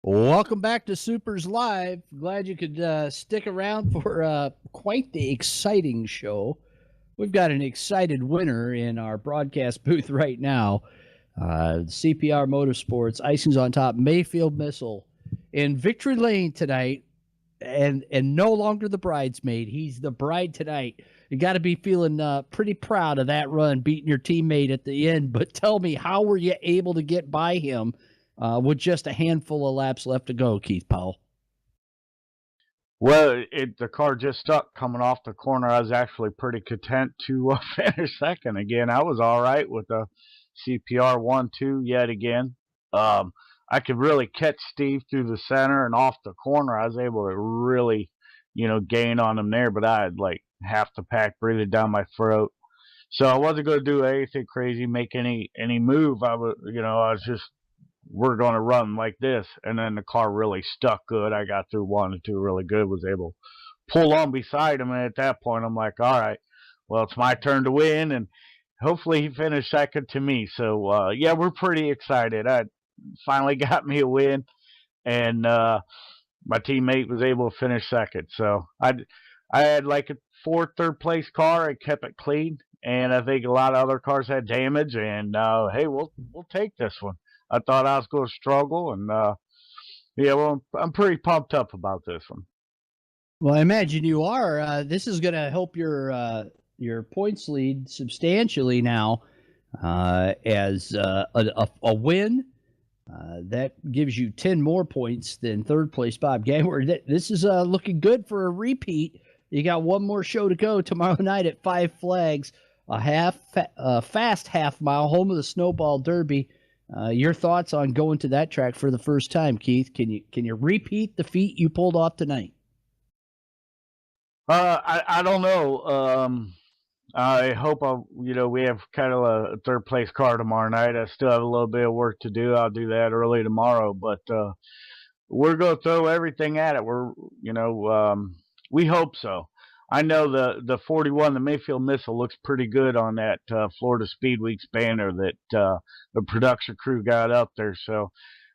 Welcome back to Supers Live. Glad you could stick around for quite the exciting show. We've got an excited winner in our broadcast booth right now. CPR Motorsports, icing's on top, Mayfield Missile in Victory Lane tonight, and no longer the bridesmaid. He's the bride tonight. You got to be feeling pretty proud of that run, beating your teammate at the end. But tell me, how were you able to get by him with just a handful of laps left to go, Keith Powell? Well, the car just stuck coming off the corner. I was actually pretty content to finish second again. I was all right with the CPR 1-2 yet again. I could really catch Steve through the center and off the corner. I was able to really, gain on him there, but I had like half the pack breathing down my throat. So I wasn't going to do anything crazy, make any move. I was just, we're going to run like this. And then the car really stuck good. I got through 1 and 2 really good, was able to pull on beside him. And at that point, I'm like, all right, well, it's my turn to win. And hopefully he finished second to me. So, yeah, we're pretty excited. I finally got me a win. And my teammate was able to finish second. So I had like a 4th, 3rd place car. I kept it clean. And I think a lot of other cars had damage. And, hey, we'll take this one. I thought I was going to struggle, and yeah, well, I'm pretty pumped up about this one. Well, I imagine you are. This is going to help your points lead substantially now, as a win. That gives you 10 more points than third place Bob Gangward. This is looking good for a repeat. You got one more show to go tomorrow night at Five Flags, a fast half mile, home of the Snowball Derby. Your thoughts on going to that track for the first time, Keith? Can you repeat the feat you pulled off tonight? I don't know. I hope we have kind of a 3rd place car tomorrow night. I still have a little bit of work to do. I'll do that early tomorrow, but we're going to throw everything at it. We hope so. I know the 41, the Mayfield Missile, looks pretty good on that Florida Speedweeks banner that the production crew got up there. So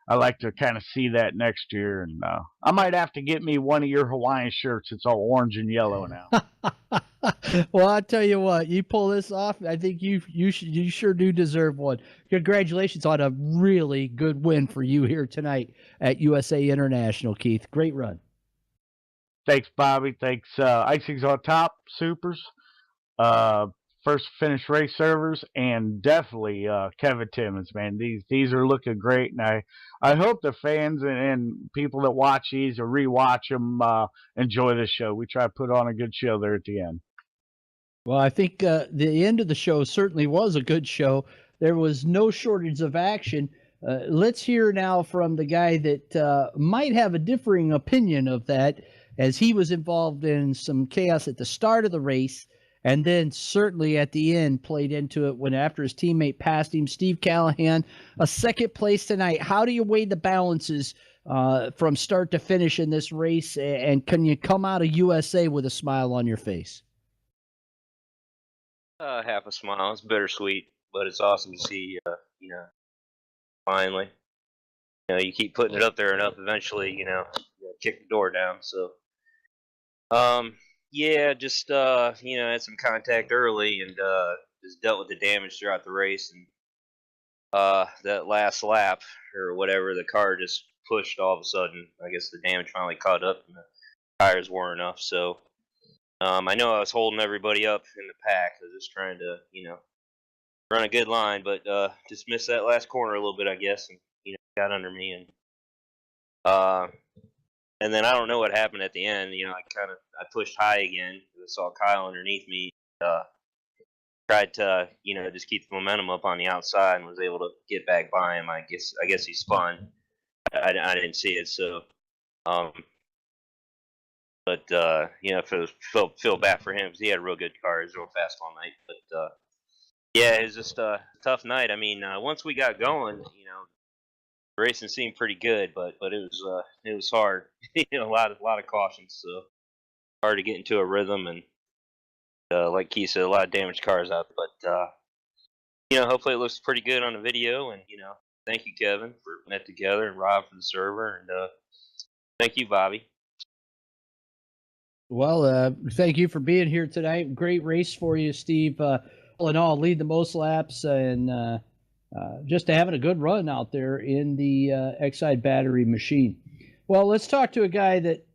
I like to kind of see that next year. And I might have to get me one of your Hawaiian shirts. It's all orange and yellow now. Well, I'll tell you what, you pull this off, I think you sure do deserve one. Congratulations on a really good win for you here tonight at USA International, Keith. Great run. Thanks, Bobby. Thanks, Icing's on Top, Supers, First Finish Race Servers, and definitely Kevin Timmons, man. These are looking great, and I hope the fans and people that watch these or rewatch them enjoy this show. We try to put on a good show there at the end. Well, I think the end of the show certainly was a good show. There was no shortage of action. Let's hear now from the guy that might have a differing opinion of that, as he was involved in some chaos at the start of the race, and then certainly at the end played into it when after his teammate passed him. Steve Callahan, a 2nd place tonight. How do you weigh the balances from start to finish in this race, and can you come out of USA with a smile on your face? Half a smile. It's bittersweet, but it's awesome to see, finally. You keep putting it up there enough, eventually, kick the door down. So, yeah, just, had some contact early and just dealt with the damage throughout the race. And that last lap or whatever, the car just pushed all of a sudden. I guess the damage finally caught up and the tires weren't enough. So, I know I was holding everybody up in the pack. I was just trying to, run a good line, but just missed that last corner a little bit, I guess, and got under me, and then I don't know what happened at the end. I pushed high again. I saw Kyle underneath me. Tried to just keep the momentum up on the outside and was able to get back by him. I guess he spun. I didn't see it, so. But feel bad for him because he had a real good car. He was real fast all night. But yeah, it was just a tough night. I mean, once we got going, racing seemed pretty good, but it was hard. A lot of cautions, so hard to get into a rhythm, and like Keith said, a lot of damaged cars out. But hopefully it looks pretty good on the video, and Thank you, Kevin, for putting that together, and Rob for the server, and thank you, Bobby. Well, thank you for being here tonight. Great race for you, Steve. All in all, lead the most laps and just having a good run out there in the Exide battery machine. Well, let's talk to a guy that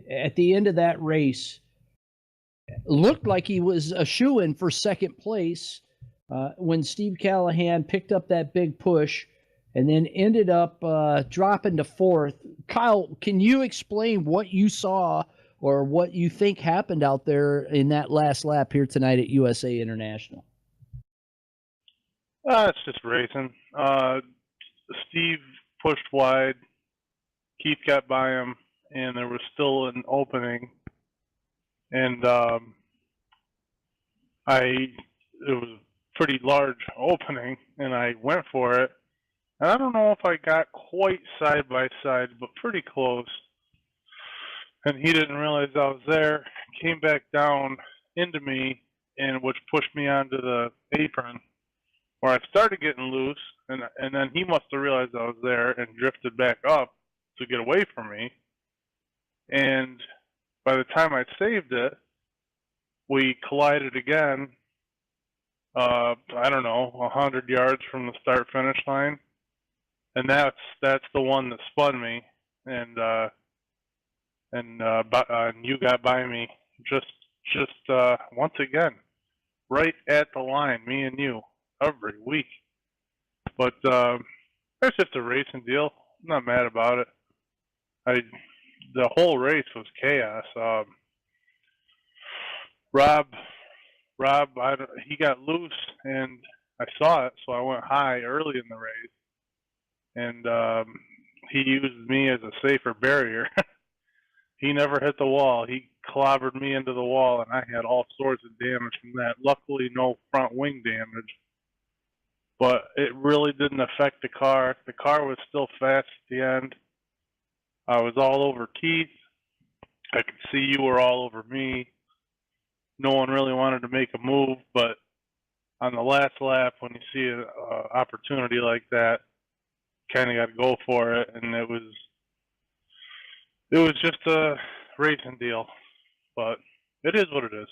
at the end of that race looked like he was a shoo-in for second place when Steve Callahan picked up that big push and then ended up dropping to fourth. Kyle, can you explain what you saw or what you think happened out there in that last lap here tonight at USA International? It's just racing. Steve pushed wide. Keith got by him, and there was still an opening. And it was a pretty large opening, and I went for it. And I don't know if I got quite side by side, but pretty close. And he didn't realize I was there, came back down into me, and which pushed me onto the apron, where I started getting loose, and then he must have realized I was there and drifted back up to get away from me. And by the time I saved it, we collided again, I don't know, 100 yards from the start-finish line. And that's the one that spun me, and you got by me just once again, right at the line, me and you, every week. But it's just a racing deal. I'm not mad about it. The whole race was chaos. Rob, he got loose, and I saw it, so I went high early in the race, and he used me as a safer barrier. He never hit the wall. He clobbered me into the wall, and I had all sorts of damage from that. Luckily, no front wing damage, but it really didn't affect the car. The car was still fast at the end. I was all over Keith. I could see you were all over me. No one really wanted to make a move, but on the last lap, when you see an opportunity like that, kind of got to go for it, and it was just a racing deal. But it is what it is.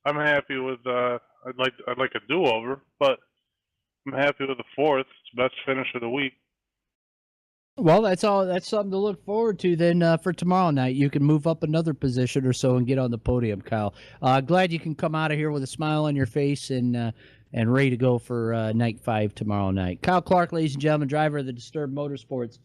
I'm happy with. I'd like a do-over, but I'm happy with the fourth. It's the best finish of the week. Well, that's all. That's something to look forward to then for tomorrow night. You can move up another position or so and get on the podium, Kyle. Glad you can come out of here with a smile on your face and ready to go for night 5 tomorrow night. Kyle Clark, ladies and gentlemen, driver of the Disturbed Motorsports,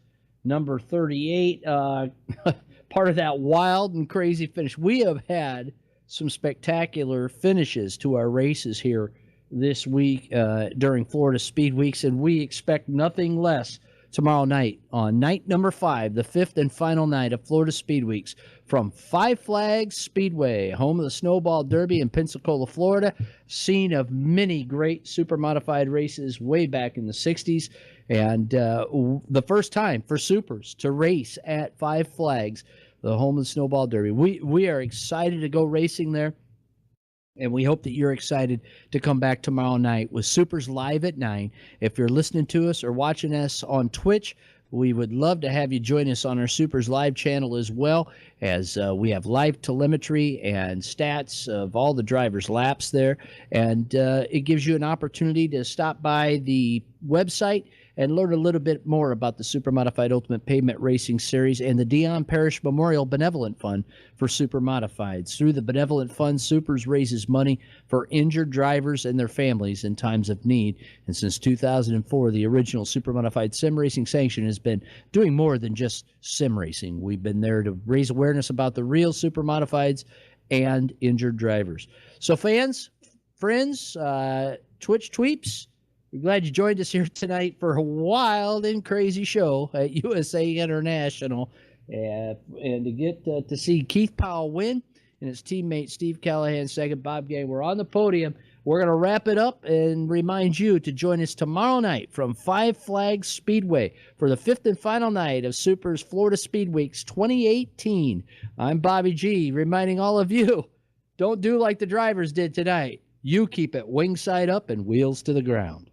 number 38. Part of that wild and crazy finish. We have had some spectacular finishes to our races here this week during Florida Speedweeks, and we expect nothing less tomorrow night on night number 5, the 5th and final night of Florida Speedweeks from Five Flags Speedway, home of the Snowball Derby in Pensacola, Florida, scene of many great Supermodified races way back in the 60s, and the first time for Supers to race at Five Flags, the home of the Snowball Derby. We are excited to go racing there. And we hope that you're excited to come back tomorrow night with Supers Live at 9. If you're listening to us or watching us on Twitch, we would love to have you join us on our Supers Live channel as well, as we have live telemetry and stats of all the drivers' laps there. And it gives you an opportunity to stop by the website and learn a little bit more about the Supermodified Ultimate Pavement Racing Series and the Dion Parrish Memorial Benevolent Fund for Supermodifieds. Through the Benevolent Fund, Supers raises money for injured drivers and their families in times of need. And since 2004, the original Supermodified Sim Racing Sanction has been doing more than just sim racing. We've been there to raise awareness about the real Supermodifieds and injured drivers. So fans, friends, Twitch tweeps, we're glad you joined us here tonight for a wild and crazy show at USA International. And to get to see Keith Powell win and his teammate Steve Callahan second, Bob Gang, we're on the podium. We're going to wrap it up and remind you to join us tomorrow night from Five Flags Speedway for the 5th and final night of Super's Florida Speedweeks 2018. I'm Bobby G, reminding all of you, don't do like the drivers did tonight. You keep it wing side up and wheels to the ground.